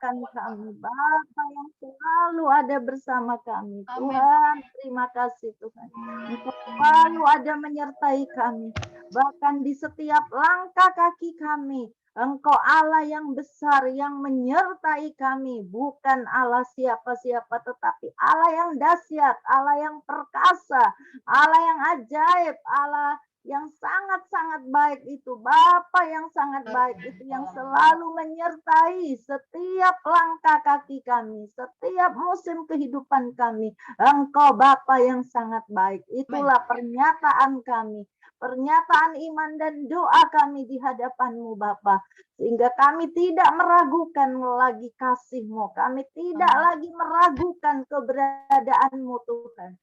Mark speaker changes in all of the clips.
Speaker 1: menyertakan kami. Bapa yang selalu ada bersama kami.
Speaker 2: Amin.
Speaker 1: Tuhan, terima kasih Tuhan. Engkau selalu ada menyertai kami. Bahkan di setiap langkah kaki kami. Engkau Allah yang besar yang menyertai kami. Bukan Allah siapa-siapa, tetapi Allah yang dahsyat, Allah yang perkasa, Allah yang ajaib, Allah yang sangat-sangat baik itu. Bapa yang sangat baik itu, yang selalu menyertai setiap langkah kaki kami, setiap musim kehidupan kami. Engkau Bapa yang sangat baik. Itulah pernyataan kami, pernyataan iman dan doa kami di hadapan-Mu Bapa, sehingga kami tidak meragukan lagi kasih-Mu, kami tidak lagi meragukan keberadaan-Mu Tuhan.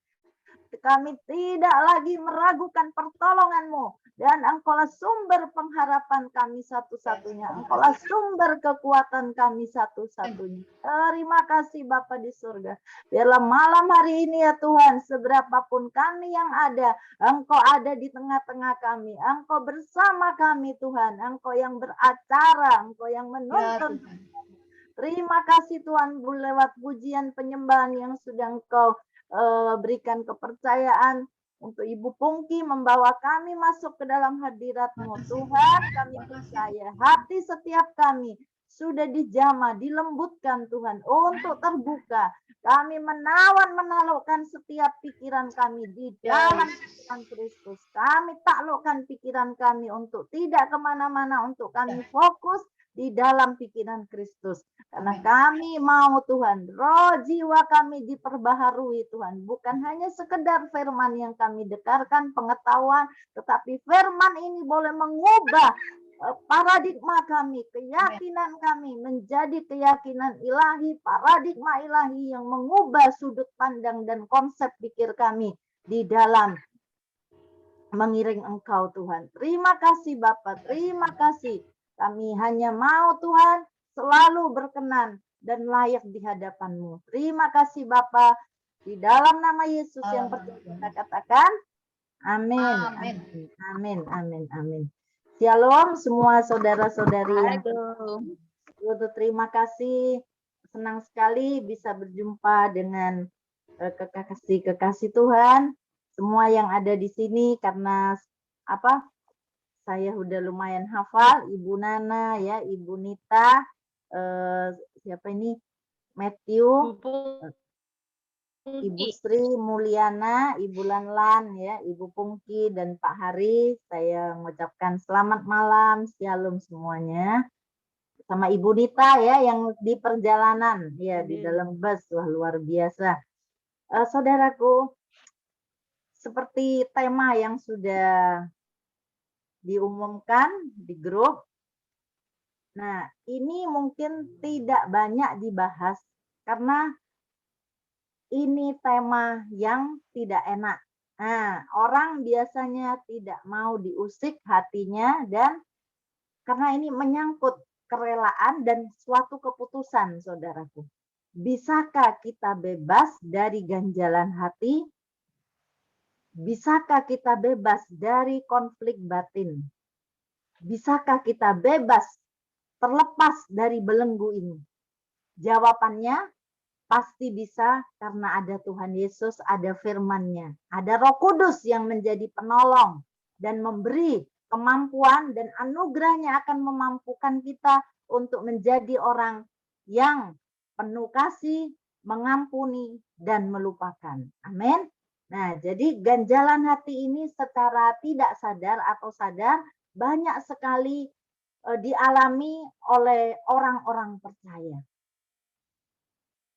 Speaker 1: Kami tidak lagi meragukan pertolongan-Mu, dan Engkaulah sumber pengharapan kami satu-satunya. Engkaulah sumber kekuatan kami satu-satunya. Terima kasih Bapa di surga. Biarlah malam hari ini ya Tuhan, seberapapun kami yang ada, Engkau ada di tengah-tengah kami. Engkau bersama kami Tuhan. Engkau yang beracara, Engkau yang menuntun. Terima kasih Tuhan lewat pujian penyembahan yang sudah Engkau berikan kepercayaan untuk Ibu Pungki membawa kami masuk ke dalam hadirat-Mu. Tuhan, kami percaya hati setiap kami sudah dijamah, dilembutkan Tuhan untuk terbuka. Kami menaklukkan setiap pikiran kami di dalam Tuhan Kristus. Kami taklukkan pikiran kami untuk tidak kemana-mana, untuk kami fokus di dalam pikiran Kristus. Karena kami mau Tuhan, roh jiwa kami diperbaharui Tuhan. Bukan hanya sekedar firman yang kami dengarkan, pengetahuan, tetapi firman ini boleh mengubah paradigma kami, keyakinan kami menjadi keyakinan ilahi, paradigma ilahi yang mengubah sudut pandang dan konsep pikir kami di dalam mengiring Engkau Tuhan. Terima kasih Bapa, terima kasih. Kami hanya mau Tuhan selalu berkenan dan layak di hadapan-Mu. Terima kasih Bapa. Di dalam nama Yesus yang percaya kita katakan amin. Amin. Amin. Amin. Amin. Shalom semua saudara-saudari yang terima kasih. Senang sekali bisa berjumpa dengan kekasih-kekasih Tuhan. Semua yang ada di sini karena apa? Saya udah lumayan hafal, Ibu Nana ya, Ibu Nita, siapa ini? Matthew, Ibu Sri Mulyana, Ibu Lanlan ya, Ibu Pungki dan Pak Hari. Saya mengucapkan selamat malam, shalom semuanya. Sama Ibu Nita ya yang di perjalanan ya di dalam bus, wah luar biasa. Saudaraku, seperti tema yang sudah diumumkan di grup. Nah, ini mungkin tidak banyak dibahas karena ini tema yang tidak enak. Nah, orang biasanya tidak mau diusik hatinya dan karena ini menyangkut kerelaan dan suatu keputusan, saudaraku. Bisakah kita bebas dari ganjalan hati? Bisakah kita bebas dari konflik batin? Bisakah kita bebas terlepas dari belenggu ini? Jawabannya pasti bisa karena ada Tuhan Yesus, ada firman-Nya. Ada Roh Kudus yang menjadi penolong dan memberi kemampuan dan anugerahnya akan memampukan kita untuk menjadi orang yang penuh kasih, mengampuni, dan melupakan. Amin. Nah, jadi ganjalan hati ini secara tidak sadar atau sadar banyak sekali dialami oleh orang-orang percaya.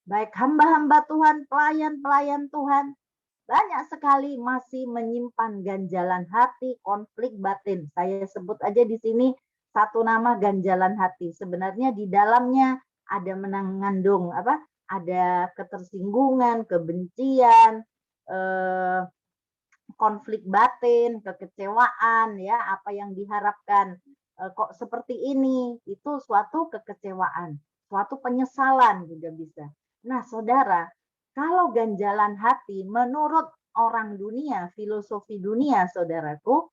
Speaker 1: Baik hamba-hamba Tuhan, pelayan-pelayan Tuhan, banyak sekali masih menyimpan ganjalan hati, konflik batin. Saya sebut aja di sini satu nama ganjalan hati. Sebenarnya di dalamnya ada mengandung apa? Ada ketersinggungan, kebencian, konflik batin, kekecewaan, ya apa yang diharapkan kok seperti ini, itu suatu kekecewaan, suatu penyesalan juga bisa. Nah, saudara, kalau ganjalan hati menurut orang dunia, filosofi dunia, saudaraku,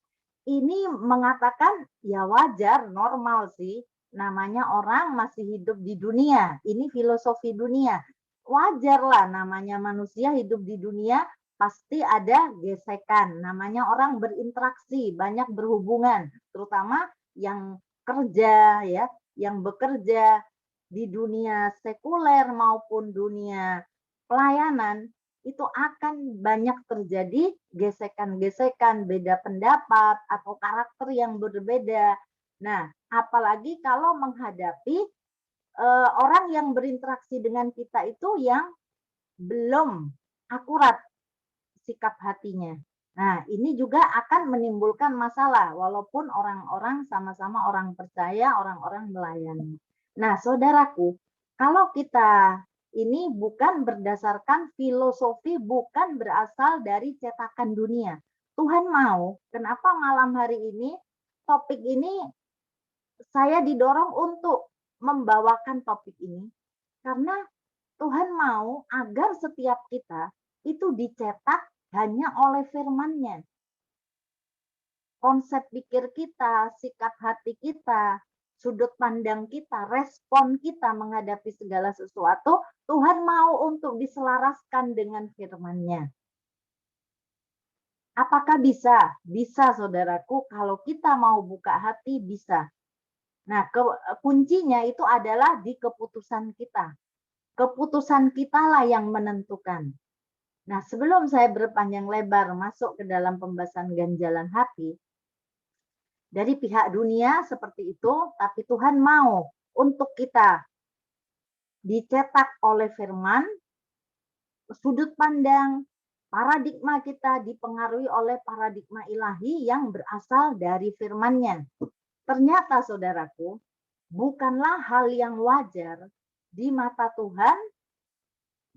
Speaker 1: ini mengatakan ya wajar, normal sih namanya orang masih hidup di dunia. Ini filosofi dunia. Wajarlah namanya manusia hidup di dunia, pasti ada gesekan. Namanya orang berinteraksi, banyak berhubungan, terutama yang kerja ya, yang bekerja di dunia sekuler maupun dunia pelayanan, itu akan banyak terjadi gesekan-gesekan, beda pendapat atau karakter yang berbeda. Nah, apalagi kalau menghadapi orang yang berinteraksi dengan kita itu yang belum akurat sikap hatinya. Nah, ini juga akan menimbulkan masalah walaupun orang-orang sama-sama orang percaya, orang-orang melayani. Nah, saudaraku, kalau kita ini bukan berdasarkan filosofi, bukan berasal dari cetakan dunia. Tuhan mau, kenapa malam hari ini topik ini saya didorong untuk membawakan topik ini karena Tuhan mau agar setiap kita itu dicetak hanya oleh firman-Nya. Konsep pikir kita, sikap hati kita, sudut pandang kita, respon kita menghadapi segala sesuatu, Tuhan mau untuk diselaraskan dengan firman-Nya. Apakah bisa? Bisa, saudaraku. Kalau kita mau buka hati, bisa. Nah, kuncinya itu adalah di keputusan kita. Keputusan kitalah yang menentukan. Nah, sebelum saya berpanjang lebar masuk ke dalam pembahasan ganjalan hati, dari pihak dunia seperti itu, tapi Tuhan mau untuk kita dicetak oleh firman, sudut pandang, paradigma kita dipengaruhi oleh paradigma ilahi yang berasal dari firman-Nya. Ternyata, saudaraku, bukanlah hal yang wajar di mata Tuhan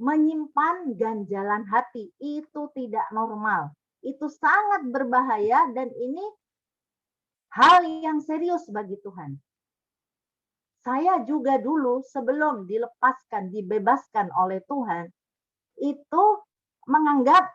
Speaker 1: menyimpan ganjalan hati. Itu tidak normal. Itu sangat berbahaya dan ini hal yang serius bagi Tuhan. Saya juga dulu sebelum dilepaskan, dibebaskan oleh Tuhan, itu menganggap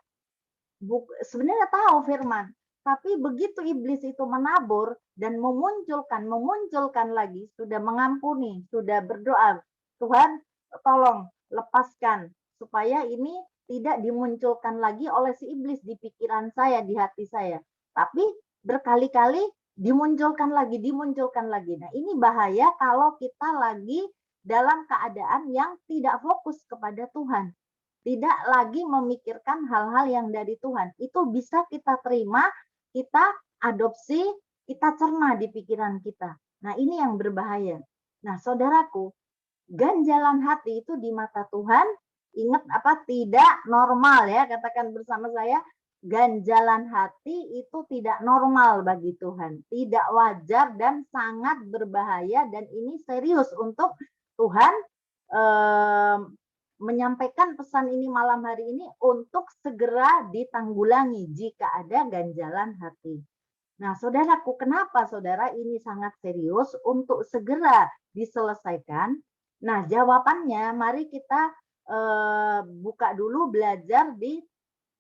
Speaker 1: sebenarnya tahu firman, tapi begitu iblis itu menabur dan memunculkan lagi, sudah mengampuni, sudah berdoa, Tuhan tolong lepaskan supaya ini tidak dimunculkan lagi oleh si iblis di pikiran saya, di hati saya. Tapi berkali-kali dimunculkan lagi. Nah, ini bahaya kalau kita lagi dalam keadaan yang tidak fokus kepada Tuhan. Tidak lagi memikirkan hal-hal yang dari Tuhan. Itu bisa kita terima, kita adopsi, kita cerna di pikiran kita. Nah, ini yang berbahaya. Nah, saudaraku, ganjalan hati itu di mata Tuhan, ingat apa? Tidak normal ya, katakan bersama saya, ganjalan hati itu tidak normal bagi Tuhan. Tidak wajar dan sangat berbahaya dan ini serius untuk Tuhan menyampaikan pesan ini malam hari ini untuk segera ditanggulangi jika ada ganjalan hati. Nah, saudaraku, kenapa saudara ini sangat serius untuk segera diselesaikan? Nah, jawabannya mari kita buka dulu belajar di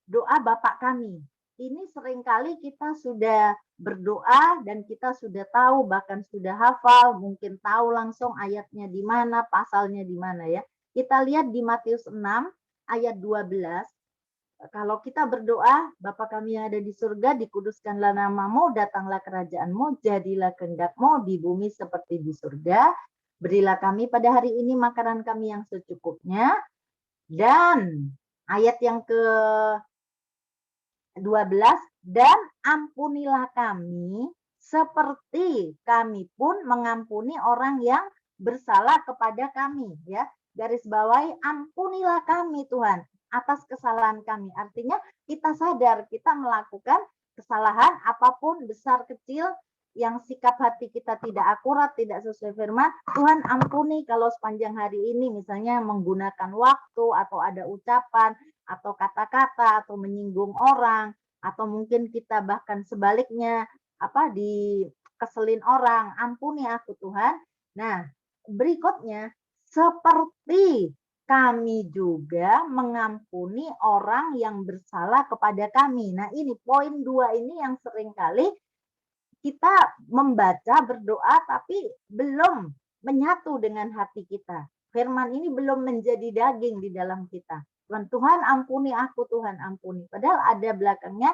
Speaker 1: doa Bapa kami. Ini seringkali kita sudah berdoa dan kita sudah tahu, bahkan sudah hafal, mungkin tahu langsung ayatnya di mana, pasalnya di mana ya. Kita lihat di Matius 6 ayat 12. Kalau kita berdoa, Bapa kami yang ada di surga, dikuduskanlah namamu, datanglah kerajaanmu, jadilah kehendakmu di bumi seperti di surga. Berilah kami pada hari ini makanan kami yang secukupnya. Dan ayat yang ke-12, dan ampunilah kami seperti kami pun mengampuni orang yang bersalah kepada kami, ya. Garis bawahi, ampunilah kami Tuhan atas kesalahan kami. Artinya kita sadar kita melakukan kesalahan apapun besar kecil yang sikap hati kita tidak akurat, tidak sesuai firman. Tuhan ampuni kalau sepanjang hari ini misalnya menggunakan waktu atau ada ucapan atau kata-kata atau menyinggung orang atau mungkin kita bahkan sebaliknya dikeselin orang. Ampuni aku Tuhan. Nah, berikutnya seperti kami juga mengampuni orang yang bersalah kepada kami. Nah, ini poin 2 ini yang seringkali kita membaca, berdoa, tapi belum menyatu dengan hati kita. Firman ini belum menjadi daging di dalam kita. Tuhan, Tuhan ampuni aku, Tuhan ampuni. Padahal ada belakangnya,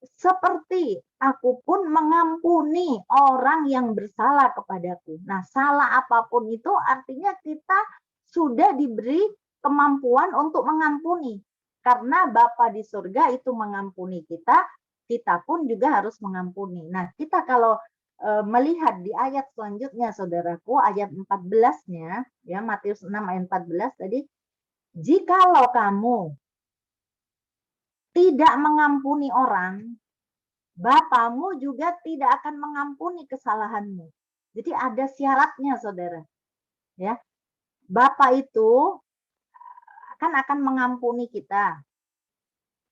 Speaker 1: seperti aku pun mengampuni orang yang bersalah kepadaku. Nah, salah apapun itu artinya kita sudah diberi kemampuan untuk mengampuni. Karena Bapa di surga itu mengampuni kita, kita pun juga harus mengampuni. Nah, kita kalau melihat di ayat selanjutnya, saudaraku, ayat 14-nya, ya, Matius 6 ayat 14 tadi, jikalau kamu tidak mengampuni orang, Bapamu juga tidak akan mengampuni kesalahanmu. Jadi ada syaratnya, saudara. Ya, Bapa itu kan akan mengampuni kita.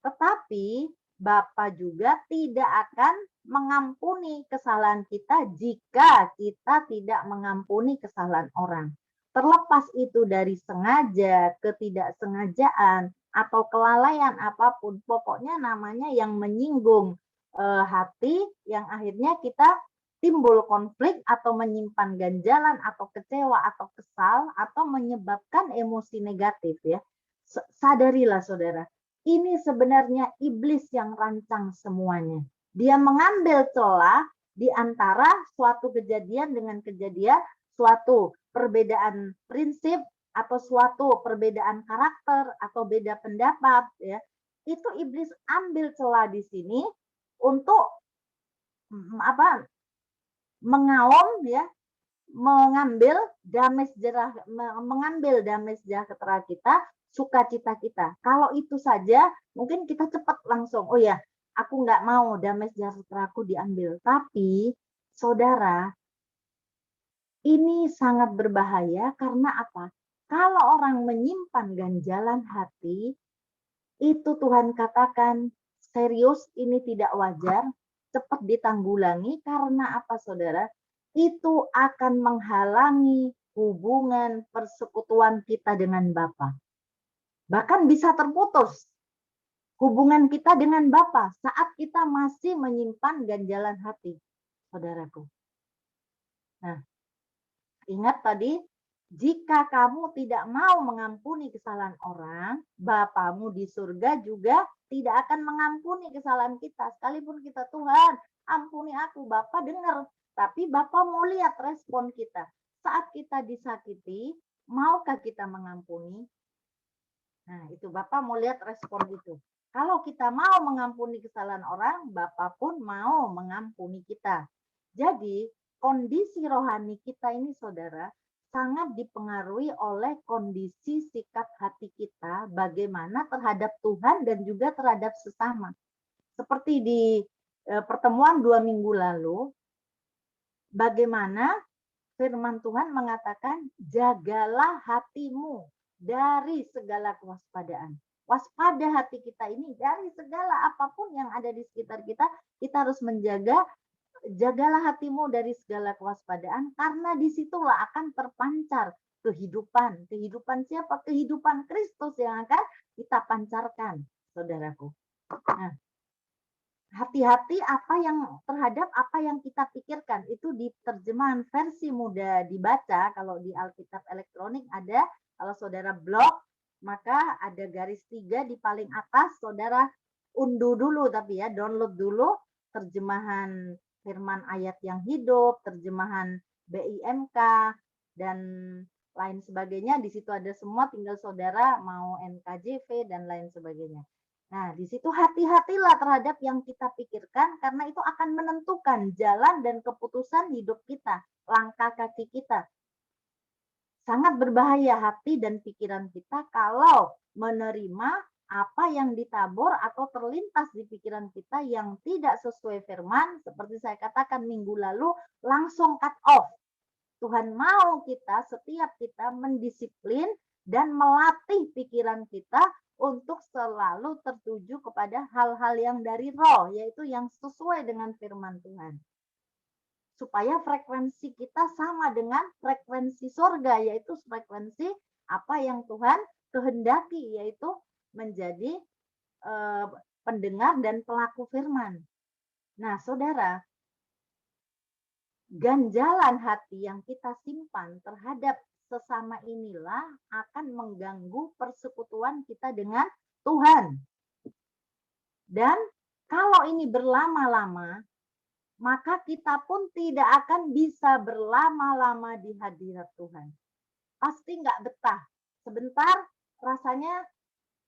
Speaker 1: Tetapi Bapa juga tidak akan mengampuni kesalahan kita jika kita tidak mengampuni kesalahan orang. Terlepas itu dari sengaja, ketidaksengajaan, atau kelalaian apapun, pokoknya namanya yang menyinggung hati, yang akhirnya kita timbul konflik atau menyimpan ganjalan atau kecewa atau kesal atau menyebabkan emosi negatif, ya. Sadarilah, saudara, ini sebenarnya iblis yang rancang semuanya. Dia mengambil celah di antara suatu kejadian dengan kejadian, suatu perbedaan prinsip atau suatu perbedaan karakter atau beda pendapat, ya. Itu iblis ambil celah di sini untuk mengaum, ya, mengambil damai sejahtera kita, sukacita kita. Kalau itu saja mungkin kita cepat langsung, oh ya, aku nggak mau damai sejahteraku diambil. Tapi saudara, ini sangat berbahaya karena apa? Kalau orang menyimpan ganjalan hati, itu Tuhan katakan serius, ini tidak wajar, cepat ditanggulangi. Karena apa, saudara? Itu akan menghalangi hubungan persekutuan kita dengan Bapa. Bahkan bisa terputus hubungan kita dengan Bapa saat kita masih menyimpan ganjalan hati, saudaraku. Nah, ingat tadi, jika kamu tidak mau mengampuni kesalahan orang, Bapamu di surga juga tidak akan mengampuni kesalahan kita. Sekalipun kita, Tuhan, ampuni aku, Bapa dengar. Tapi Bapa mau lihat respon kita. Saat kita disakiti, maukah kita mengampuni? Nah, itu Bapa mau lihat respon itu. Kalau kita mau mengampuni kesalahan orang, Bapa pun mau mengampuni kita. Jadi, kondisi rohani kita ini, saudara, sangat dipengaruhi oleh kondisi sikap hati kita, bagaimana terhadap Tuhan dan juga terhadap sesama. Seperti di pertemuan 2 minggu lalu, bagaimana firman Tuhan mengatakan, jagalah hatimu dari segala kewaspadaan. Waspada hati kita ini dari segala apapun yang ada di sekitar kita, kita harus menjaga. Jagalah hatimu dari segala kewaspadaan, karena disitulah akan terpancar kehidupan. Kehidupan siapa? Kehidupan Kristus yang akan kita pancarkan, saudaraku. Nah, hati-hati terhadap apa yang kita pikirkan. Itu di terjemahan versi mudah dibaca. Kalau di Alkitab elektronik ada, kalau saudara blok, maka ada garis 3 di paling atas. Saudara unduh dulu, tapi ya, download dulu terjemahan firman ayat yang hidup, terjemahan BIMK, dan lain sebagainya. Di situ ada semua, tinggal saudara mau NKJV dan lain sebagainya. Nah, di situ hati-hatilah terhadap yang kita pikirkan, karena itu akan menentukan jalan dan keputusan hidup kita, langkah kaki kita. Sangat berbahaya hati dan pikiran kita kalau menerima apa yang ditabur atau terlintas di pikiran kita yang tidak sesuai firman. Seperti saya katakan minggu lalu, langsung cut off. Tuhan mau setiap kita mendisiplin dan melatih pikiran kita untuk selalu tertuju kepada hal-hal yang dari roh, yaitu yang sesuai dengan firman Tuhan. Supaya frekuensi kita sama dengan frekuensi surga, yaitu frekuensi apa yang Tuhan kehendaki, yaitu menjadi pendengar dan pelaku firman. Nah, saudara, ganjalan hati yang kita simpan terhadap sesama inilah akan mengganggu persekutuan kita dengan Tuhan. Dan kalau ini berlama-lama, maka kita pun tidak akan bisa berlama-lama di hadirat Tuhan. Pasti nggak betah. Sebentar rasanya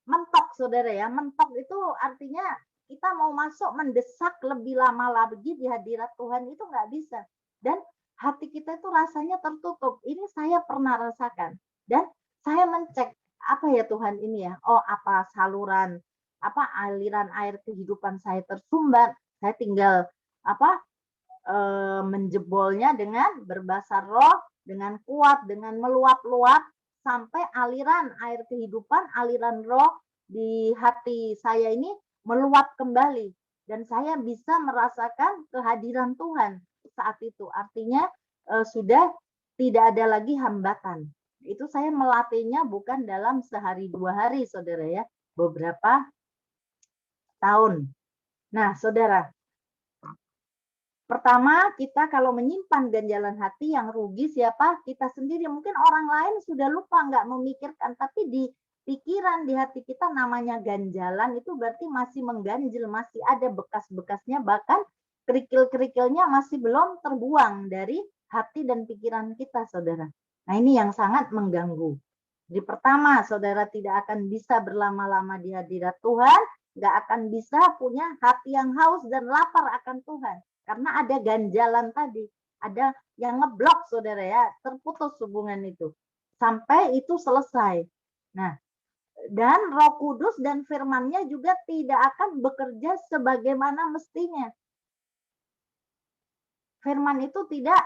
Speaker 1: mentok, saudara ya. Mentok itu artinya kita mau masuk mendesak lebih lama lagi di hadirat Tuhan itu nggak bisa. Dan hati kita itu rasanya tertutup. Ini saya pernah rasakan. Dan saya mencek, apa ya Tuhan ini ya? Oh, apa saluran, apa aliran air kehidupan saya tersumbat. Saya tinggal menjebolnya dengan berbahasa roh, dengan kuat, dengan meluap-luap, sampai aliran air kehidupan, aliran roh di hati saya ini meluap kembali. Dan saya bisa merasakan kehadiran Tuhan saat itu. Artinya sudah tidak ada lagi hambatan. Itu saya melatihnya bukan dalam sehari 2 hari, saudara ya. Beberapa tahun. Nah, saudara, pertama, kita kalau menyimpan ganjalan hati yang rugi siapa? Kita sendiri. Mungkin orang lain sudah lupa, nggak memikirkan. Tapi di pikiran, di hati kita namanya ganjalan itu berarti masih mengganjil, masih ada bekas-bekasnya, bahkan kerikil-kerikilnya masih belum terbuang dari hati dan pikiran kita, saudara. Nah, ini yang sangat mengganggu. Di pertama, saudara tidak akan bisa berlama-lama di hadirat Tuhan, nggak akan bisa punya hati yang haus dan lapar akan Tuhan. Karena ada ganjalan tadi, ada yang ngeblok, saudara ya, terputus hubungan itu sampai itu selesai. Nah, dan Roh Kudus dan firman-Nya juga tidak akan bekerja sebagaimana mestinya. Firman itu tidak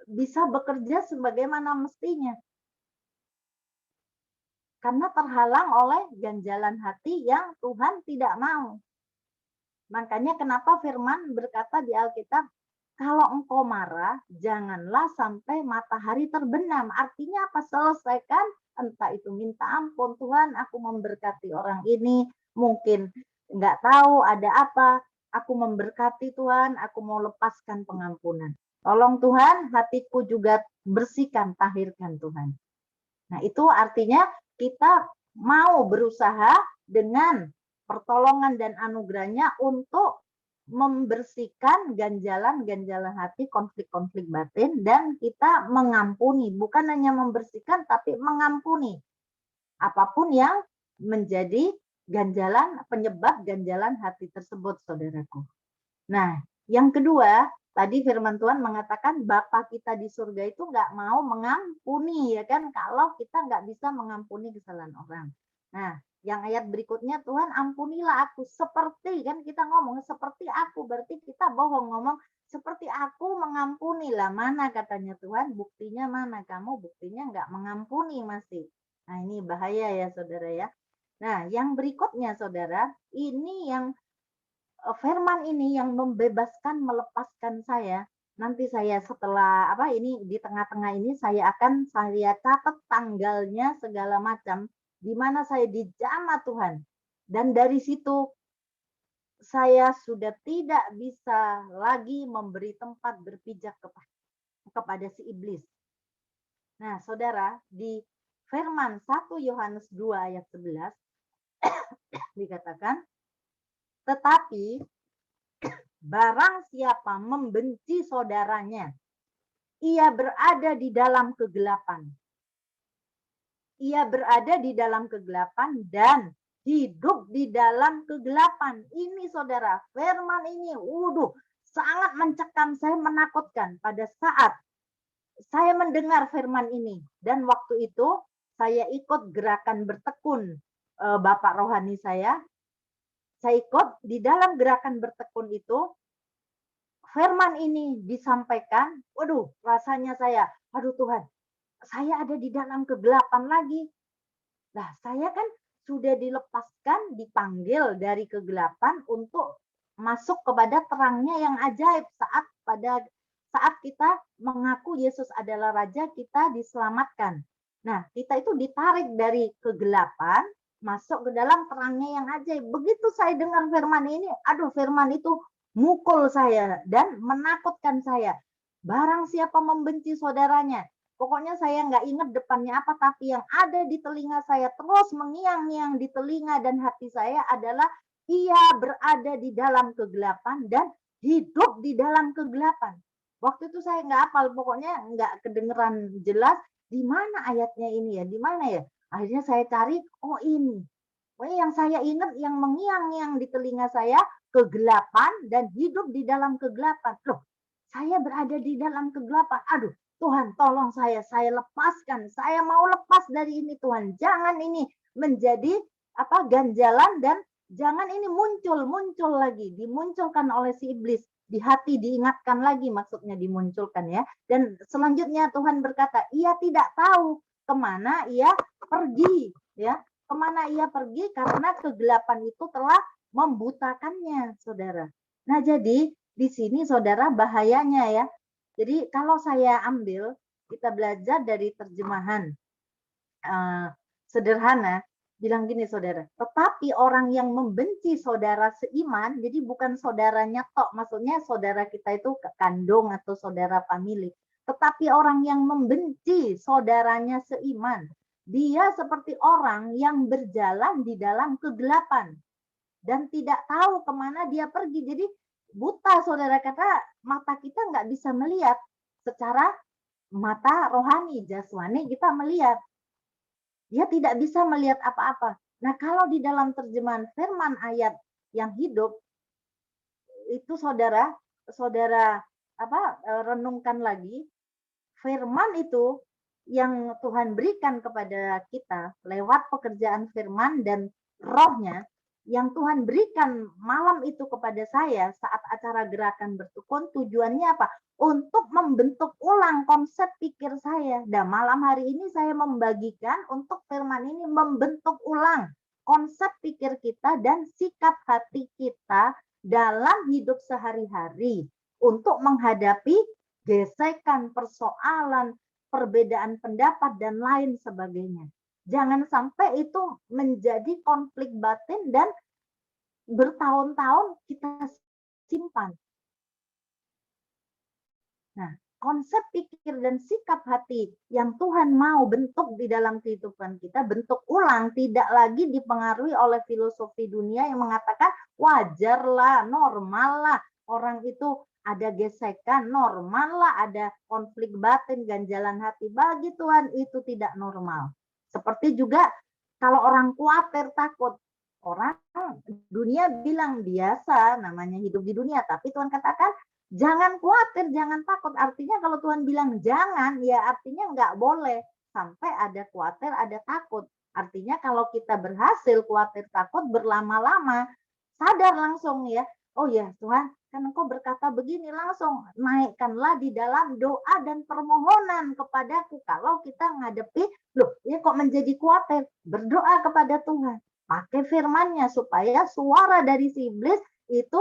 Speaker 1: bisa bekerja sebagaimana mestinya. Karena terhalang oleh ganjalan hati yang Tuhan tidak mau. Makanya kenapa firman berkata di Alkitab, kalau engkau marah, janganlah sampai matahari terbenam. Artinya apa? Selesaikan, entah itu minta ampun, Tuhan aku memberkati orang ini, mungkin nggak tahu ada apa, aku memberkati Tuhan, aku mau lepaskan pengampunan. Tolong Tuhan, hatiku juga bersihkan, tahirkan Tuhan. Nah itu artinya kita mau berusaha dengan pertolongan dan anugerahnya untuk membersihkan ganjalan-ganjalan hati, konflik-konflik batin, dan kita mengampuni. Bukan hanya membersihkan, tapi mengampuni. Apapun yang menjadi ganjalan, penyebab ganjalan hati tersebut, saudaraku. Nah, yang kedua, tadi firman Tuhan mengatakan Bapa kita di surga itu nggak mau mengampuni, ya kan? Kalau kita nggak bisa mengampuni kesalahan orang. Nah, yang ayat berikutnya, Tuhan ampunilah aku seperti, kan kita ngomong seperti aku, berarti kita bohong ngomong seperti aku mengampuni lah. Mana katanya Tuhan, buktinya mana? Kamu buktinya nggak mengampuni masih. Nah ini bahaya ya saudara ya. Nah yang berikutnya saudara, ini yang firman ini yang membebaskan, melepaskan saya. Nanti saya setelah ini di tengah-tengah ini saya catat tanggalnya segala macam di mana saya dijamah Tuhan. Dan dari situ saya sudah tidak bisa lagi memberi tempat berpijak kepada si iblis. Nah, Saudara, di firman 1 Yohanes 2 ayat 11 dikatakan, tetapi barang siapa membenci saudaranya, ia berada di dalam kegelapan. Ia berada di dalam kegelapan dan hidup di dalam kegelapan. Ini saudara, firman ini, sangat mencekam, saya menakutkan pada saat saya mendengar firman ini. Dan waktu itu saya ikut gerakan bertekun Bapak rohani saya ikut di dalam gerakan bertekun itu, firman ini disampaikan, rasanya saya, aduh Tuhan, saya ada di dalam kegelapan lagi. Nah, saya kan sudah dilepaskan, dipanggil dari kegelapan untuk masuk kepada terangnya yang ajaib saat kita mengaku Yesus adalah Raja, kita diselamatkan. Nah, kita itu ditarik dari kegelapan, masuk ke dalam terangnya yang ajaib. Begitu saya dengar firman ini, firman itu mukul saya dan menakutkan saya. Barang siapa membenci saudaranya, pokoknya saya nggak ingat depannya apa, tapi yang ada di telinga saya terus mengiang-ngiang di telinga dan hati saya adalah ia berada di dalam kegelapan dan hidup di dalam kegelapan. Waktu itu saya nggak hafal, pokoknya nggak kedengeran jelas di mana ayatnya ini ya, di mana ya. Akhirnya saya cari, oh ini. Pokoknya yang saya ingat yang mengiang-ngiang di telinga saya kegelapan dan hidup di dalam kegelapan. Loh, saya berada di dalam kegelapan. Aduh, Tuhan tolong saya lepaskan. Saya mau lepas dari ini Tuhan. Jangan ini menjadi ganjalan dan jangan ini muncul lagi, dimunculkan oleh si iblis. Di hati diingatkan lagi maksudnya dimunculkan ya. Dan selanjutnya Tuhan berkata, ia tidak tahu kemana ia pergi ya. Kemana ia pergi karena kegelapan itu telah membutakannya, saudara. Nah, jadi di sini saudara bahayanya ya. Jadi kalau saya ambil, kita belajar dari terjemahan sederhana, bilang gini saudara, tetapi orang yang membenci saudara seiman, jadi bukan saudaranya tok, maksudnya saudara kita itu kandung atau saudara famili, tetapi orang yang membenci saudaranya seiman, dia seperti orang yang berjalan di dalam kegelapan dan tidak tahu kemana dia pergi. Jadi buta saudara, kata mata kita nggak bisa melihat secara mata rohani, jasmani kita melihat. Dia tidak bisa melihat apa-apa. Nah, kalau di dalam terjemahan firman ayat yang hidup, itu saudara renungkan lagi, firman itu yang Tuhan berikan kepada kita lewat pekerjaan firman dan rohnya, yang Tuhan berikan malam itu kepada saya saat acara gerakan bertukun, tujuannya apa? Untuk membentuk ulang konsep pikir saya. Dan malam hari ini saya membagikan untuk firman ini membentuk ulang konsep pikir kita dan sikap hati kita dalam hidup sehari-hari untuk menghadapi gesekan, persoalan, perbedaan pendapat, dan lain sebagainya. Jangan sampai itu menjadi konflik batin dan bertahun-tahun kita simpan. Nah, konsep pikir dan sikap hati yang Tuhan mau bentuk di dalam kehidupan kita, bentuk ulang, tidak lagi dipengaruhi oleh filosofi dunia yang mengatakan wajarlah, normal lah, orang itu ada gesekan, normal lah, ada konflik batin, ganjalan hati. Bagi Tuhan itu tidak normal. Seperti juga kalau orang khawatir, takut, orang dunia bilang biasa, namanya hidup di dunia, tapi Tuhan katakan jangan khawatir, jangan takut. Artinya kalau Tuhan bilang jangan, ya artinya nggak boleh. Sampai ada khawatir, ada takut. Artinya kalau kita berhasil khawatir, takut berlama-lama, sadar langsung ya. Oh ya Tuhan, kan Engkau berkata begini, langsung naikkanlah di dalam doa dan permohonan kepadaku. Kalau kita ngadepi, loh ya kok menjadi khawatir, berdoa kepada Tuhan. Pakai firman-Nya supaya suara dari si iblis itu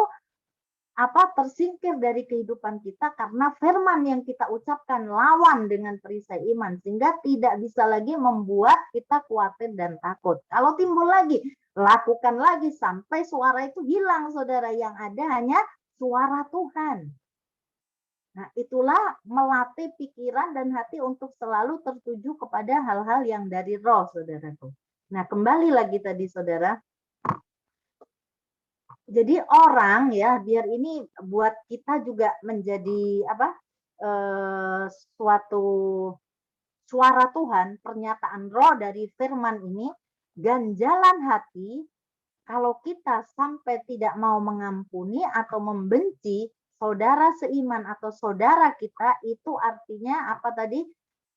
Speaker 1: tersingkir dari kehidupan kita karena firman yang kita ucapkan lawan dengan perisai iman sehingga tidak bisa lagi membuat kita khawatir dan takut. Kalau timbul lagi, lakukan lagi sampai suara itu hilang saudara, yang ada hanya suara Tuhan. Nah, itulah melatih pikiran dan hati untuk selalu tertuju kepada hal-hal yang dari roh saudaraku. Nah, kembali lagi tadi saudara, jadi orang ya, biar ini buat kita juga menjadi suatu suara Tuhan, pernyataan roh dari firman ini, ganjalan hati kalau kita sampai tidak mau mengampuni atau membenci saudara seiman atau saudara kita, itu artinya apa tadi?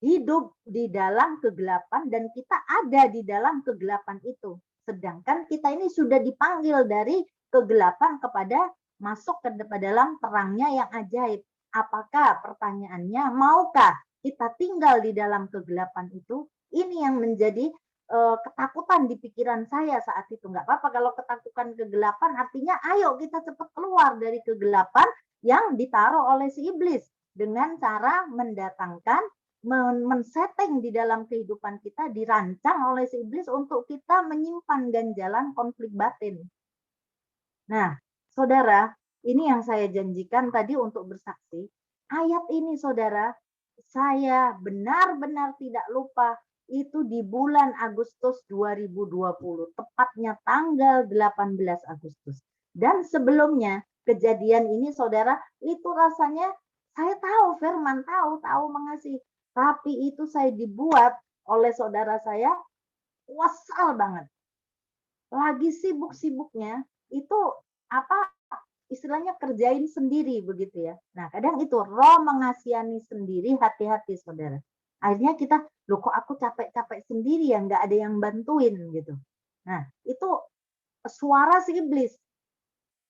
Speaker 1: Hidup di dalam kegelapan dan kita ada di dalam kegelapan itu. Sedangkan kita ini sudah dipanggil dari kegelapan kepada masuk ke dalam terangnya yang ajaib. Apakah pertanyaannya, maukah kita tinggal di dalam kegelapan itu? Ini yang menjadi ketakutan di pikiran saya saat itu. Nggak apa-apa kalau ketakutan kegelapan, artinya ayo kita cepat keluar dari kegelapan yang ditaruh oleh si iblis dengan cara mendatangkan, men-setting di dalam kehidupan kita, dirancang oleh si iblis untuk kita menyimpan ganjalan konflik batin. Nah, saudara, ini yang saya janjikan tadi untuk bersaksi. Ayat ini saudara, saya benar-benar tidak lupa, itu di bulan Agustus 2020, tepatnya tanggal 18 Agustus. Dan sebelumnya kejadian ini saudara, itu rasanya saya tahu firman, tahu mengasihi. Tapi itu saya dibuat oleh saudara saya wasal banget. Lagi sibuk-sibuknya, itu apa istilahnya kerjain sendiri begitu ya. Nah, kadang itu roh mengasihani sendiri, hati-hati saudara. Akhirnya kita, loh kok aku capek-capek sendiri ya, nggak ada yang bantuin gitu. Nah, itu suara si iblis.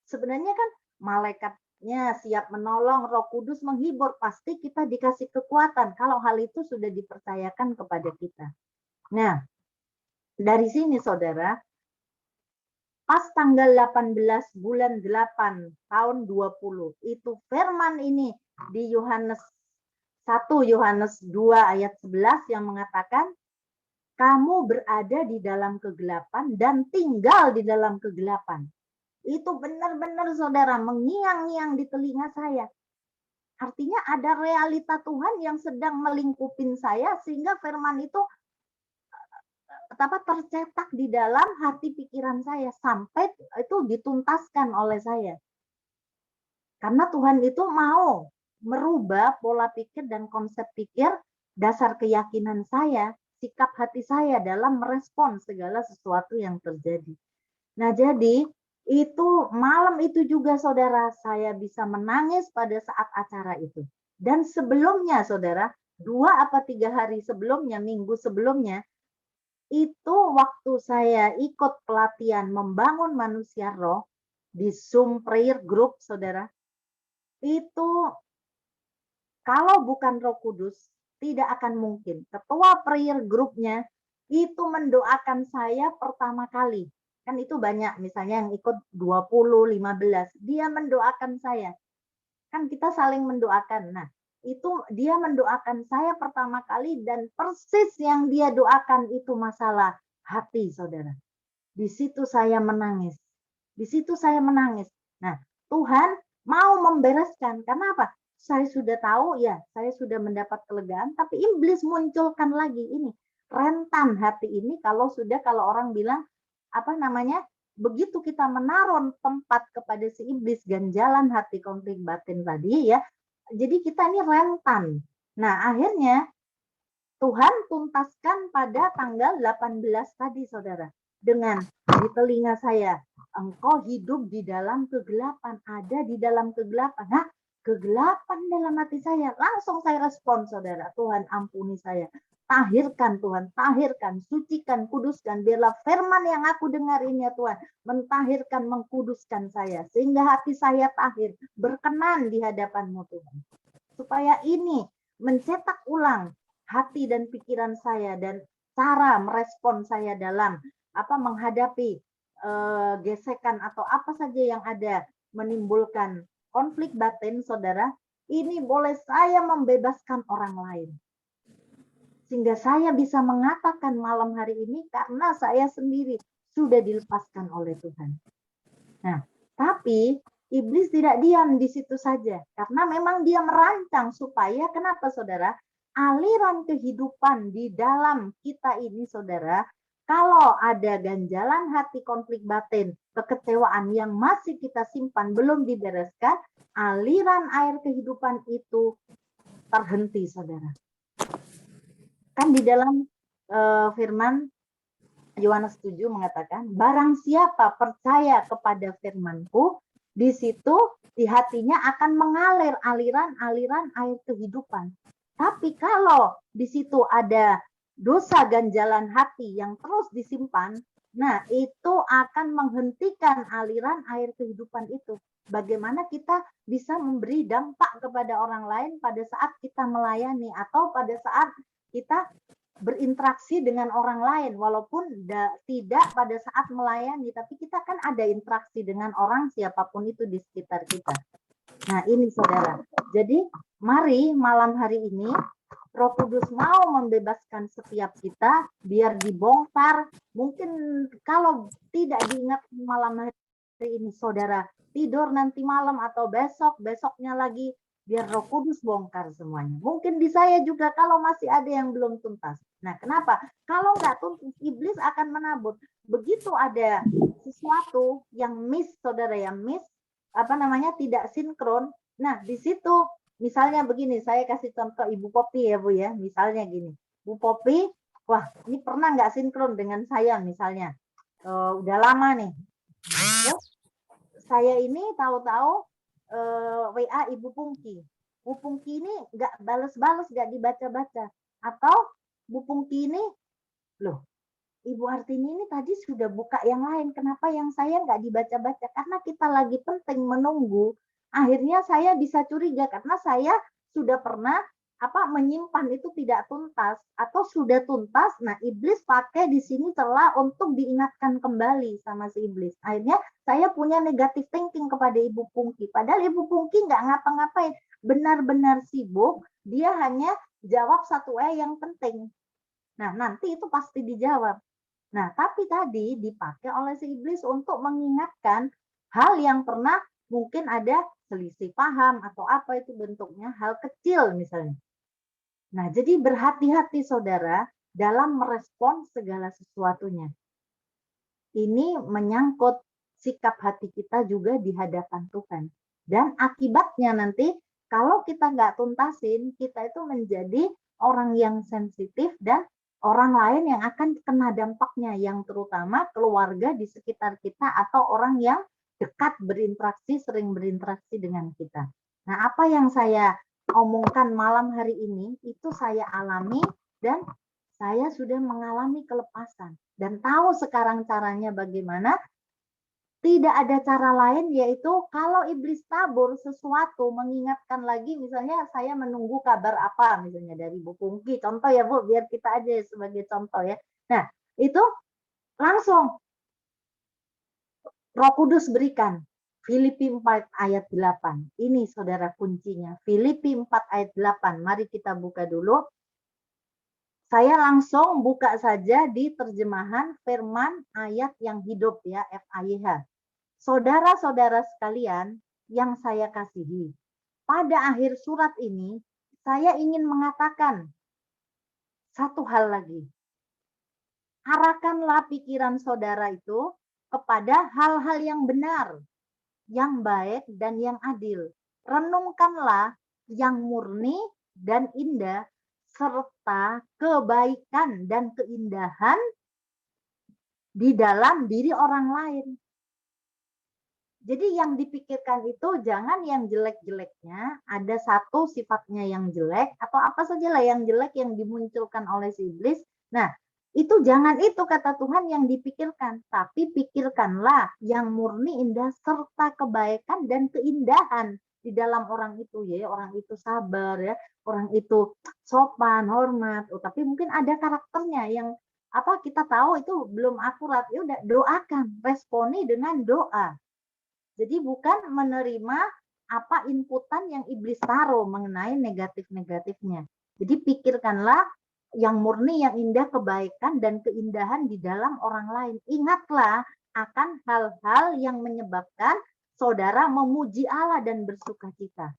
Speaker 1: Sebenarnya kan malaikatnya siap menolong, Roh Kudus menghibur, pasti kita dikasih kekuatan kalau hal itu sudah dipercayakan kepada kita. Nah, dari sini saudara, pas tanggal 18 bulan 8 tahun 20 itu firman ini di Yohanes 1 Yohanes 2 ayat 11 yang mengatakan kamu berada di dalam kegelapan dan tinggal di dalam kegelapan. Itu benar-benar saudara mengiang-ngiang di telinga saya. Artinya ada realita Tuhan yang sedang melingkupin saya sehingga firman itu tercetak di dalam hati pikiran saya sampai itu dituntaskan oleh saya. Karena Tuhan itu mau merubah pola pikir dan konsep pikir, dasar keyakinan saya, sikap hati saya dalam merespon segala sesuatu yang terjadi. Nah, jadi itu malam itu juga saudara saya bisa menangis pada saat acara itu. Dan sebelumnya saudara, 2 atau 3 hari sebelumnya, minggu sebelumnya, itu waktu saya ikut pelatihan membangun manusia roh di Zoom prayer group saudara, itu kalau bukan Roh Kudus tidak akan mungkin. Ketua prayer grupnya itu mendoakan saya pertama kali. Kan itu banyak, misalnya yang ikut 20, 15. Dia mendoakan saya. Kan kita saling mendoakan. Nah, itu dia mendoakan saya pertama kali dan persis yang dia doakan itu masalah hati, saudara. Di situ saya menangis. Di situ saya menangis. Nah, Tuhan mau membereskan. Karena apa? Saya sudah tahu ya, saya sudah mendapat kelegaan, tapi iblis munculkan lagi ini. Rentan hati ini kalau orang bilang apa namanya? Begitu kita menaruh tempat kepada si iblis ganjalan hati konflik batin tadi ya. Jadi kita ini rentan. Nah, akhirnya Tuhan tuntaskan pada tanggal 18 tadi, saudara. Dengan di telinga saya, engkau hidup di dalam kegelapan, ada di dalam kegelapan. Nah, kegelapan dalam hati saya. Langsung saya respon, saudara. Tuhan ampuni saya. Tahirkan Tuhan, tahirkan, sucikan, kuduskan. Biarlah firman yang aku dengar ini ya Tuhan, mentahirkan, mengkuduskan saya. Sehingga hati saya tahir, berkenan di hadapan-Mu Tuhan. Supaya ini mencetak ulang hati dan pikiran saya dan cara merespon saya dalam menghadapi gesekan atau apa saja yang ada menimbulkan konflik batin, saudara, ini boleh saya membebaskan orang lain. Sehingga saya bisa mengatakan malam hari ini karena saya sendiri sudah dilepaskan oleh Tuhan. Nah, tapi iblis tidak diam di situ saja. Karena memang dia merancang supaya, kenapa saudara? Aliran kehidupan di dalam kita ini saudara, kalau ada ganjalan hati konflik batin, kekecewaan yang masih kita simpan, belum dibereskan, aliran air kehidupan itu terhenti saudara. Kan di dalam firman Yohanes 7 mengatakan, barang siapa percaya kepada firman-Ku, di situ di hatinya akan mengalir aliran-aliran air kehidupan. Tapi kalau di situ ada dosa ganjalan hati yang terus disimpan, nah itu akan menghentikan aliran air kehidupan itu. Bagaimana kita bisa memberi dampak kepada orang lain pada saat kita melayani atau pada saat kita berinteraksi dengan orang lain, walaupun tidak pada saat melayani, tapi kita kan ada interaksi dengan orang siapapun itu di sekitar kita. Nah ini saudara, jadi mari malam hari ini Roh Kudus mau membebaskan setiap kita, biar dibongkar. Mungkin kalau tidak diingat malam hari ini saudara, tidur nanti malam atau besoknya lagi, Biar Roh Kudus bongkar semuanya. Mungkin di saya juga kalau masih ada yang belum tuntas. Nah, kenapa? Kalau nggak tuntas, iblis akan menabur. Begitu ada sesuatu yang miss, saudara, yang miss, tidak sinkron. Nah, di situ misalnya begini, saya kasih contoh Ibu Popi ya, Bu ya. Misalnya gini, Bu Popi, wah ini pernah nggak sinkron dengan saya misalnya. Udah lama nih. Terus saya ini tahu-tahu WA Ibu Pungki. Bu Pungki ini nggak bales-bales, nggak dibaca-baca. Atau Bu Pungki ini, loh, Ibu Artini ini tadi sudah buka yang lain, kenapa yang saya nggak dibaca-baca? Karena kita lagi penting menunggu. Akhirnya saya bisa curiga karena saya sudah pernah menyimpan itu tidak tuntas atau sudah tuntas. Nah, iblis pakai di sini celah untuk diingatkan kembali sama si iblis. Akhirnya saya punya negative thinking kepada Ibu Pungki. Padahal Ibu Pungki nggak ngapa-ngapain, benar-benar sibuk. Dia hanya jawab satu yang penting. Nah, nanti itu pasti dijawab. Nah, tapi tadi dipakai oleh si iblis untuk mengingatkan hal yang pernah mungkin ada selisih paham atau apa itu bentuknya, hal kecil misalnya. Nah, jadi berhati-hati saudara dalam merespon segala sesuatunya. Ini menyangkut sikap hati kita juga di hadapan Tuhan. Dan akibatnya nanti kalau kita nggak tuntasin, kita itu menjadi orang yang sensitif dan orang lain yang akan kena dampaknya, yang terutama keluarga di sekitar kita atau orang yang dekat berinteraksi, sering berinteraksi dengan kita. Nah, apa yang saya omongkan malam hari ini, itu saya alami dan saya sudah mengalami kelepasan. Dan tahu sekarang caranya bagaimana. Tidak ada cara lain, yaitu kalau iblis tabur sesuatu, mengingatkan lagi, misalnya saya menunggu kabar apa, misalnya dari Bu Pungki, contoh ya Bu, biar kita aja sebagai contoh ya. Nah, itu langsung Roh Kudus berikan. Filipi 4 ayat 8. Ini saudara kuncinya. Filipi 4 ayat 8. Mari kita buka dulu. Saya langsung buka saja di terjemahan firman ayat yang hidup ya, FAYH. Saudara-saudara sekalian yang saya kasihi, pada akhir surat ini saya ingin mengatakan satu hal lagi. Arahkanlah pikiran saudara itu kepada hal-hal yang benar, yang baik dan yang adil. Renungkanlah yang murni dan indah serta kebaikan dan keindahan di dalam diri orang lain. Jadi yang dipikirkan itu jangan yang jelek-jeleknya, ada satu sifatnya yang jelek, atau apa sajalah yang jelek yang dimunculkan oleh si iblis. Nah, itu jangan itu kata Tuhan yang dipikirkan, tapi pikirkanlah yang murni, indah, serta kebaikan dan keindahan di dalam orang itu ya, orang itu sabar ya, orang itu sopan, hormat. Tapi mungkin ada karakternya yang kita tahu itu belum akurat. Ya udah, doakan, responi dengan doa. Jadi bukan menerima apa inputan yang iblis taruh mengenai negatif-negatifnya. Jadi pikirkanlah yang murni, yang indah, kebaikan dan keindahan di dalam orang lain. Ingatlah akan hal-hal yang menyebabkan saudara memuji Allah dan bersukacita.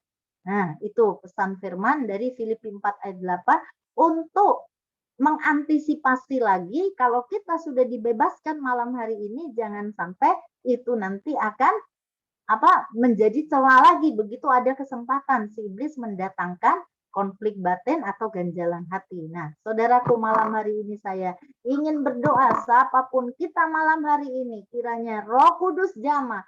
Speaker 1: Nah, itu pesan firman dari Filipi 4 ayat 8 untuk mengantisipasi lagi kalau kita sudah dibebaskan malam hari ini, jangan sampai itu nanti akan menjadi celah lagi begitu ada kesempatan si iblis mendatangkan konflik batin atau ganjalan hati. Nah, saudaraku, malam hari ini saya ingin berdoa, siapapun kita malam hari ini, kiranya Roh Kudus jamah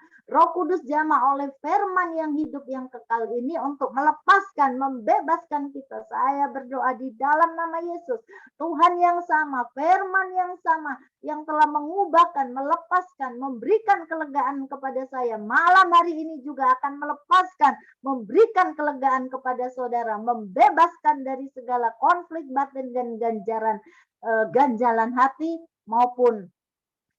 Speaker 1: oleh firman yang hidup yang kekal ini untuk melepaskan, membebaskan kita. Saya berdoa di dalam nama Yesus, Tuhan yang sama, firman yang sama, yang telah mengubahkan, melepaskan, memberikan kelegaan kepada saya. Malam hari ini juga akan melepaskan, memberikan kelegaan kepada saudara, membebaskan dari segala konflik batin dan ganjalan hati maupun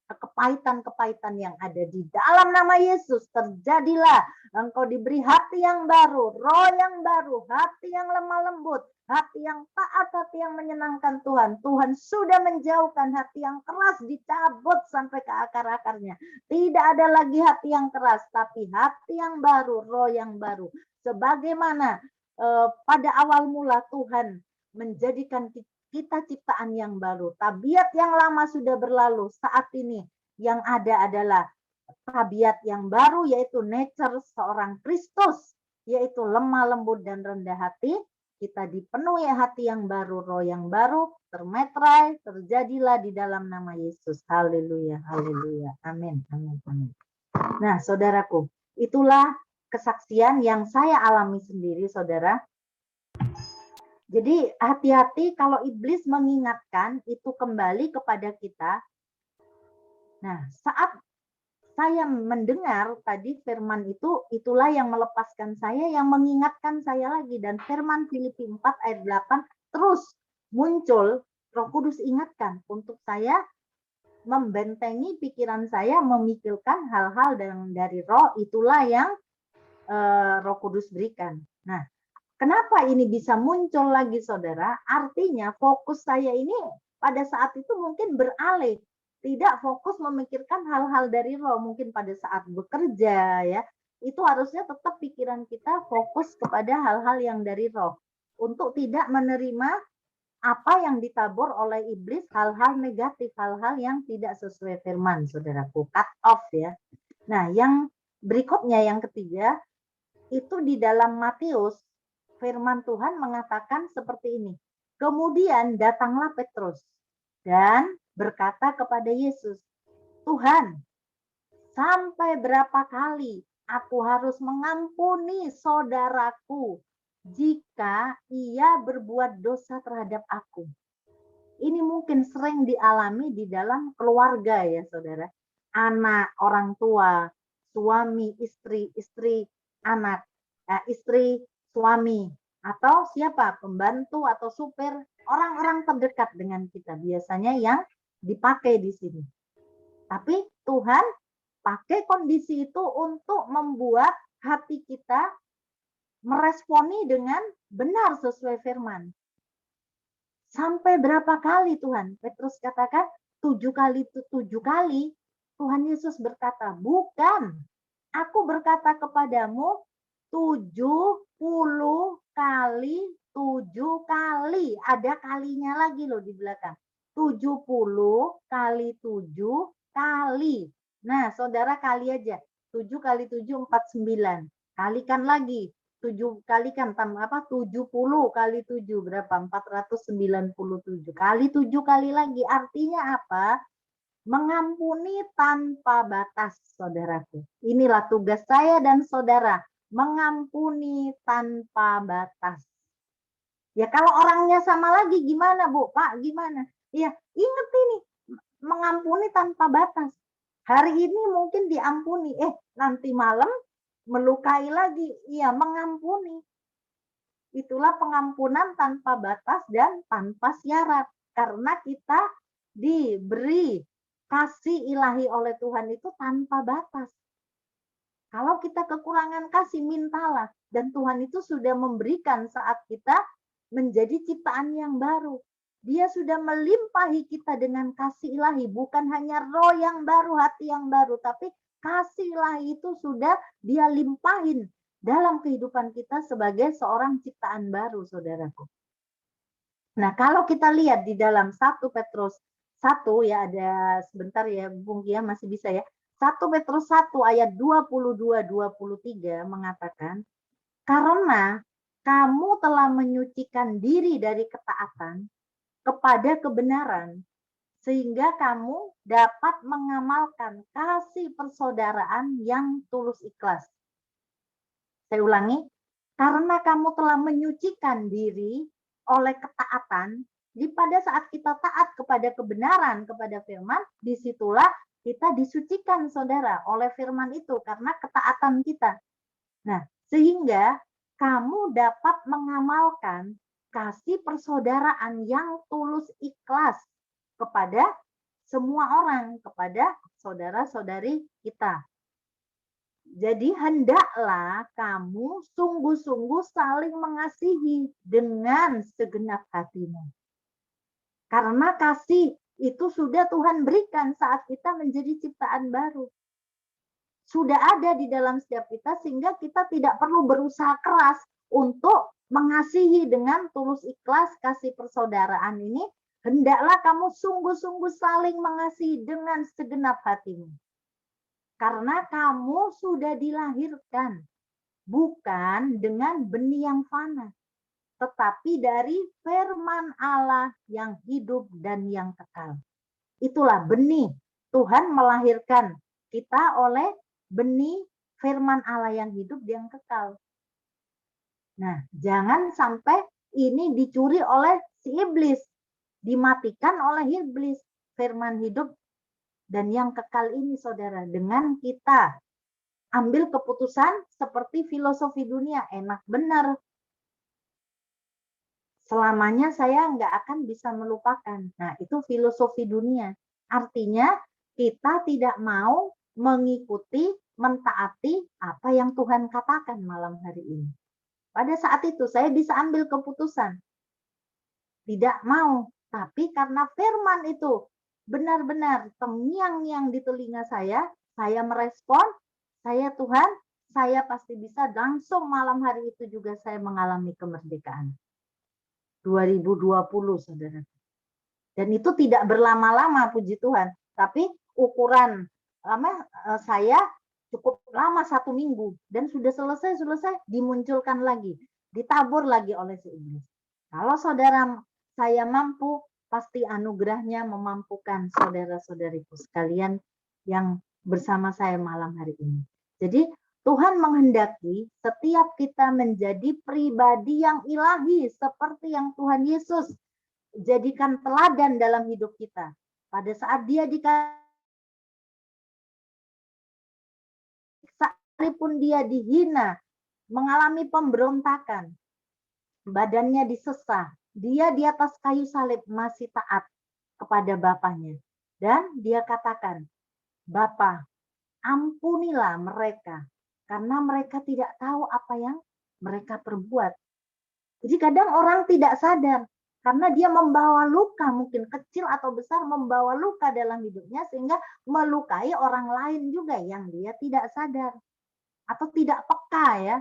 Speaker 1: kepahitan-kepahitan yang ada. Di dalam nama Yesus terjadilah engkau diberi hati yang baru, roh yang baru, hati yang lemah lembut, hati yang taat, hati yang menyenangkan Tuhan. Tuhan sudah menjauhkan hati yang keras, dicabut sampai ke akar-akarnya. Tidak ada lagi hati yang keras, tapi hati yang baru, roh yang baru. Sebagaimana pada awal mula Tuhan menjadikan kita ciptaan yang baru. Tabiat yang lama sudah berlalu, saat ini yang ada adalah tabiat yang baru, yaitu nature seorang Kristus, yaitu lemah lembut dan rendah hati. Kita dipenuhi hati yang baru, roh yang baru, termetrai, terjadilah di dalam nama Yesus. Haleluya, haleluya, amin, amin, amin. Nah, saudaraku, itulah kesaksian yang saya alami sendiri, saudara. Jadi hati-hati kalau iblis mengingatkan itu kembali kepada kita. Nah, saat saya mendengar tadi firman itu, itulah yang melepaskan saya, yang mengingatkan saya lagi. Dan firman Filipi 4 ayat 8 terus muncul, Roh Kudus ingatkan untuk saya membentengi pikiran saya, memikirkan hal-hal dari roh, itulah yang Roh Kudus berikan. Nah, kenapa ini bisa muncul lagi, saudara? Artinya fokus saya ini pada saat itu mungkin beralih. Tidak fokus memikirkan hal-hal dari roh. Mungkin pada saat bekerja, ya, itu harusnya tetap pikiran kita fokus kepada hal-hal yang dari roh. Untuk tidak menerima apa yang ditabur oleh iblis, hal-hal negatif, hal-hal yang tidak sesuai firman, saudaraku. Cut off, ya. Nah, yang berikutnya, yang ketiga, itu di dalam Matius, firman Tuhan mengatakan seperti ini. Kemudian datanglah Petrus dan berkata kepada Yesus, Tuhan, sampai berapa kali aku harus mengampuni saudaraku jika ia berbuat dosa terhadap aku? Ini mungkin sering dialami di dalam keluarga, ya saudara. Anak, orang tua, suami, istri, anak, istri, suami, atau siapa, pembantu atau supir, orang-orang terdekat dengan kita biasanya yang dipakai di sini. Tapi Tuhan pakai kondisi itu untuk membuat hati kita meresponi dengan benar sesuai firman. Sampai berapa kali Tuhan? Petrus katakan 7 kali. Tuhan Yesus berkata, bukan. Aku berkata kepadamu 70 kali 7 kali. Ada kalinya lagi loh di belakang. 70 kali 7 kali. Nah, saudara kali aja. 7 kali 7, 49. Kalikan lagi. 7 kalikan 70 kali 7 berapa? 497. Kali 7 kali lagi. Artinya apa? Mengampuni tanpa batas, saudaraku. Inilah tugas saya dan saudara, mengampuni tanpa batas. Ya kalau orangnya sama lagi gimana, Bu? Pak, gimana? Ya, ingat ini, mengampuni tanpa batas. Hari ini mungkin diampuni, nanti malam melukai lagi. Iya, mengampuni. Itulah pengampunan tanpa batas dan tanpa syarat. Karena kita diberi kasih ilahi oleh Tuhan itu tanpa batas. Kalau kita kekurangan kasih, mintalah. Dan Tuhan itu sudah memberikan saat kita menjadi ciptaan yang baru. Dia sudah melimpahi kita dengan kasih ilahi. Bukan hanya roh yang baru, hati yang baru. Tapi kasih ilahi itu sudah dia limpahin dalam kehidupan kita sebagai seorang ciptaan baru, saudaraku. Nah, kalau kita lihat di dalam 1 Petrus 1, ya ada sebentar ya, Bung Kia masih bisa ya. 1 Petrus 1 ayat 22-23 mengatakan, karena kamu telah menyucikan diri dari ketaatan kepada kebenaran, sehingga kamu dapat mengamalkan kasih persaudaraan yang tulus ikhlas. Saya ulangi, karena kamu telah menyucikan diri oleh ketaatan, pada saat kita taat kepada kebenaran, kepada firman, disitulah kita disucikan, saudara, oleh firman itu, karena ketaatan kita. Nah, sehingga kamu dapat mengamalkan kasih persaudaraan yang tulus ikhlas kepada semua orang, kepada saudara-saudari kita. Jadi hendaklah kamu sungguh-sungguh saling mengasihi dengan segenap hatimu. Karena kasih itu sudah Tuhan berikan saat kita menjadi ciptaan baru. Sudah ada di dalam setiap kita sehingga kita tidak perlu berusaha keras untuk mengasihi dengan tulus ikhlas. Kasih persaudaraan ini hendaklah kamu sungguh-sungguh saling mengasihi dengan segenap hatimu. Karena kamu sudah dilahirkan bukan dengan benih yang fana, tetapi dari firman Allah yang hidup dan yang kekal. Itulah benih. Tuhan melahirkan kita oleh benih firman Allah yang hidup yang kekal. Nah, jangan sampai ini dicuri oleh si iblis, dimatikan oleh iblis firman hidup dan yang kekal ini, saudara, dengan kita ambil keputusan seperti filosofi dunia, enak benar. Selamanya saya nggak akan bisa melupakan. Nah, itu filosofi dunia. Artinya kita tidak mau mengikuti, mentaati apa yang Tuhan katakan malam hari ini. Pada saat itu saya bisa ambil keputusan. Tidak mau. Tapi karena firman itu benar-benar terngiang-ngiang di telinga saya merespon, Tuhan, saya pasti bisa langsung malam hari itu juga saya mengalami kemerdekaan. 2020, saudara. Dan itu tidak berlama-lama, puji Tuhan. Tapi ukuran saya cukup lama 1 minggu. Dan sudah selesai, dimunculkan lagi. Ditabur lagi oleh si iblis. Kalau saudara saya mampu, pasti anugerahnya memampukan saudara-saudariku sekalian yang bersama saya malam hari ini. Jadi Tuhan menghendaki setiap kita menjadi pribadi yang ilahi seperti yang Tuhan Yesus jadikan teladan dalam hidup kita. Pada saat dia sekalipun dia dihina, mengalami pemberontakan, badannya disesah, dia di atas kayu salib masih taat kepada Bapaknya. Dan dia katakan, Bapa, ampunilah mereka, karena mereka tidak tahu apa yang mereka perbuat. Jadi kadang orang tidak sadar, karena dia membawa luka, mungkin kecil atau besar, membawa luka dalam hidupnya, sehingga melukai orang lain juga yang dia tidak sadar. Atau tidak peka ya.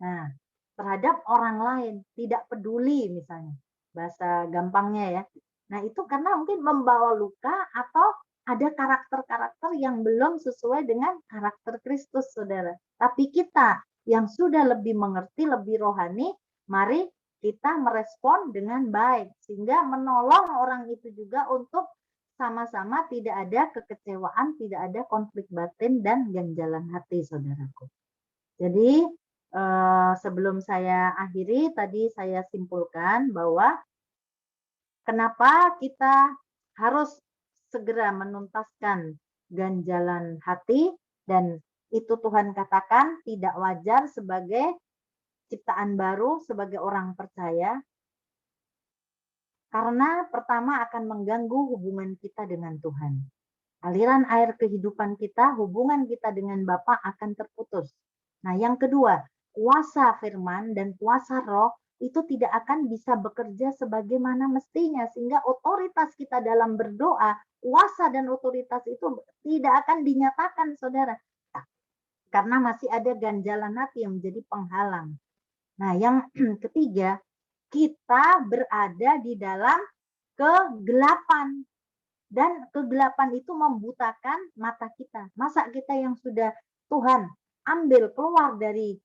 Speaker 1: Nah, terhadap orang lain, tidak peduli misalnya. Bahasa gampangnya ya. Nah, itu karena mungkin membawa luka atau ada karakter-karakter yang belum sesuai dengan karakter Kristus, saudara. Tapi kita yang sudah lebih mengerti, lebih rohani, mari kita merespon dengan baik. Sehingga menolong orang itu juga untuk sama-sama tidak ada kekecewaan, tidak ada konflik batin dan ganjalan hati, saudaraku. Jadi sebelum saya akhiri, tadi saya simpulkan bahwa kenapa kita harus segera menuntaskan ganjalan hati, dan itu Tuhan katakan tidak wajar sebagai ciptaan baru, sebagai orang percaya, karena pertama akan mengganggu hubungan kita dengan Tuhan. Aliran air kehidupan kita, hubungan kita dengan Bapa akan terputus. Nah, yang kedua, kuasa firman dan kuasa roh itu tidak akan bisa bekerja sebagaimana mestinya, sehingga otoritas kita dalam berdoa, kuasa dan otoritas itu tidak akan dinyatakan, saudara. Karena masih ada ganjalan hati yang menjadi penghalang. Nah, yang ketiga, kita berada di dalam kegelapan. Dan kegelapan itu membutakan mata kita. Masa kita yang sudah Tuhan ambil keluar dari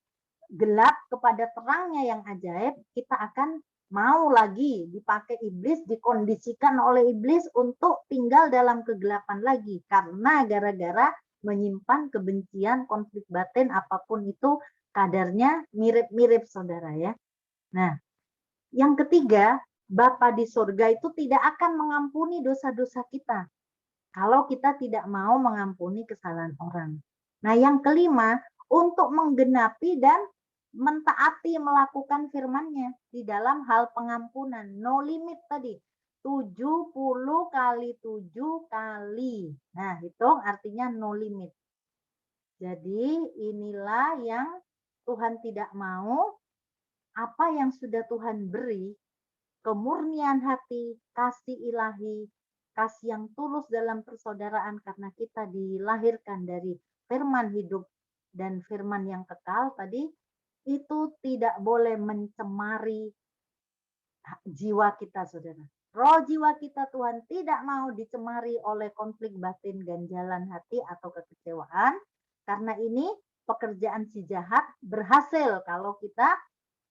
Speaker 1: gelap kepada terangnya yang ajaib, kita akan mau lagi dipakai iblis, dikondisikan oleh iblis untuk tinggal dalam kegelapan lagi. Karena gara-gara menyimpan kebencian, konflik batin, apapun itu kadarnya mirip-mirip, saudara ya. Nah, yang ketiga, Bapa di surga itu tidak akan mengampuni dosa-dosa kita kalau kita tidak mau mengampuni kesalahan orang. Nah, yang kelima, untuk menggenapi dan mentaati melakukan firman-Nya di dalam hal pengampunan. No limit tadi. 70 kali 7 kali. Nah, itu artinya no limit. Jadi inilah yang Tuhan tidak mau, apa yang sudah Tuhan beri, kemurnian hati, kasih ilahi, kasih yang tulus dalam persaudaraan karena kita dilahirkan dari firman hidup dan firman yang kekal tadi, itu tidak boleh mencemari jiwa kita, saudara. Roh jiwa kita Tuhan tidak mau dicemari oleh konflik batin, ganjalan hati, atau kekecewaan. Karena ini pekerjaan si jahat berhasil kalau kita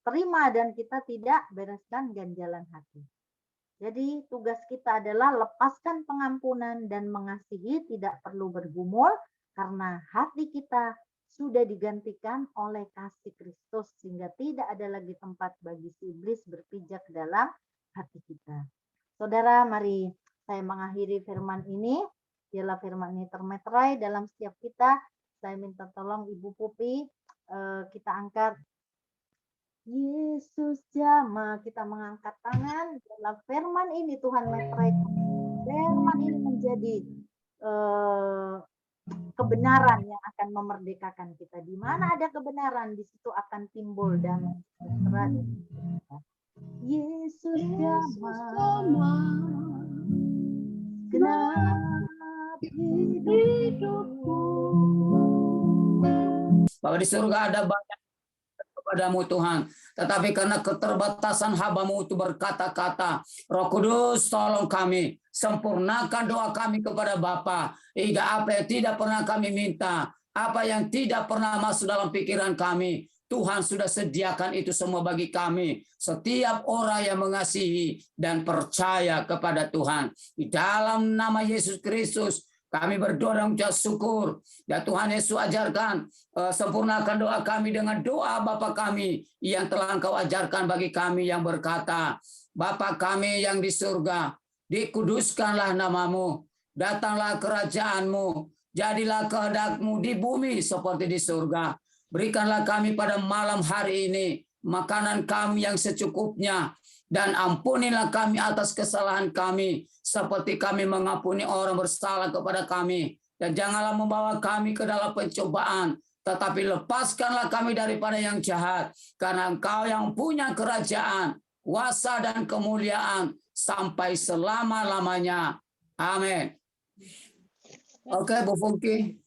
Speaker 1: terima dan kita tidak bereskan ganjalan hati. Jadi tugas kita adalah lepaskan pengampunan dan mengasihi, tidak perlu bergumul karena hati kita sudah digantikan oleh kasih Kristus sehingga tidak ada lagi tempat bagi si iblis berpijak dalam hati kita. Saudara, mari saya mengakhiri firman ini. Biarlah firman ini termeterai dalam setiap kita. Saya minta tolong Ibu Pupi, kita angkat Yesus jama, kita mengangkat tangan. Biarlah firman ini Tuhan meterai. Firman ini menjadi kebenaran yang akan memerdekakan kita. Di mana ada kebenaran, di situ akan timbul damai sejahtera. Yesus jama, genap hidupku.
Speaker 2: Bahwa di surga ada banyak kepadamu Tuhan, tetapi karena keterbatasan hamba-Mu itu berkata-kata, Roh Kudus tolong kami, sempurnakan doa kami kepada Bapa, hingga apa yang tidak pernah kami minta, apa yang tidak pernah masuk dalam pikiran kami, Tuhan sudah sediakan itu semua bagi kami. Setiap orang yang mengasihi dan percaya kepada Tuhan. Di dalam nama Yesus Kristus, kami berdoa dan mengucap syukur. Ya Tuhan Yesus ajarkan, sempurnakan doa kami dengan doa Bapa kami yang telah Engkau ajarkan bagi kami yang berkata, Bapa kami yang di surga, dikuduskanlah namamu, datanglah kerajaan-Mu, jadilah kehendak-Mu di bumi seperti di surga. Berikanlah kami pada malam hari ini makanan kami yang secukupnya, dan ampunilah kami atas kesalahan kami, seperti kami mengampuni orang bersalah kepada kami. Dan janganlah membawa kami ke dalam pencobaan, tetapi lepaskanlah kami daripada yang jahat. Karena Engkau yang punya kerajaan, kuasa dan kemuliaan sampai selama-lamanya. Amin. Oke, Bu Fungki.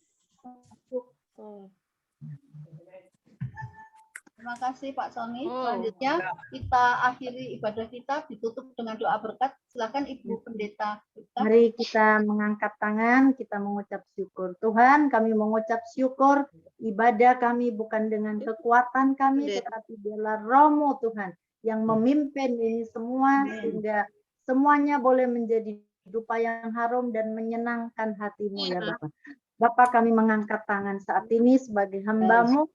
Speaker 3: Terima kasih Pak Sony. Selanjutnya kita akhiri ibadah kita ditutup dengan doa berkat. Silakan Ibu Pendeta.
Speaker 1: Mari kita mengangkat tangan, kita mengucap syukur. Tuhan, kami mengucap syukur. Ibadah kami bukan dengan kekuatan kami, tetapi biarlah Roh-Mu Tuhan yang memimpin ini semua, sehingga semuanya boleh menjadi dupa yang harum dan menyenangkan hati-Mu ya Bapak. Bapak, kami mengangkat tangan saat ini sebagai hamba-Mu.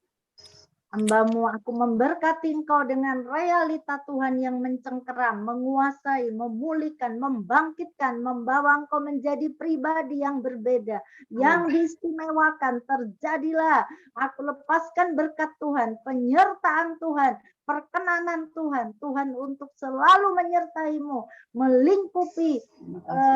Speaker 1: Hamba-Mu, aku memberkati Engkau dengan realita Tuhan yang mencengkeram, menguasai, memulihkan, membangkitkan, membawa Engkau menjadi pribadi yang berbeda, yang diistimewakan. Terjadilah, aku lepaskan berkat Tuhan, penyertaan Tuhan, perkenanan Tuhan, Tuhan untuk selalu menyertai-Mu, melingkupi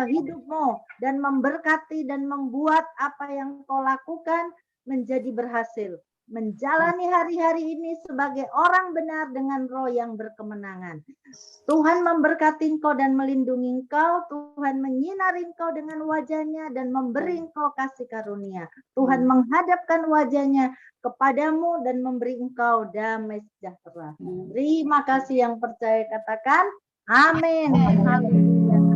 Speaker 1: hidup-Mu, dan memberkati dan membuat apa yang Kau lakukan menjadi berhasil. Menjalani hari-hari ini sebagai orang benar dengan roh yang berkemenangan. Tuhan memberkati Engkau dan melindungi Engkau. Tuhan menyinari Engkau dengan wajah-Nya dan memberi Engkau kasih karunia. Tuhan menghadapkan wajah-Nya kepadamu dan memberi Engkau damai sejahtera. Terima kasih yang percaya, katakan amin. Haleluya.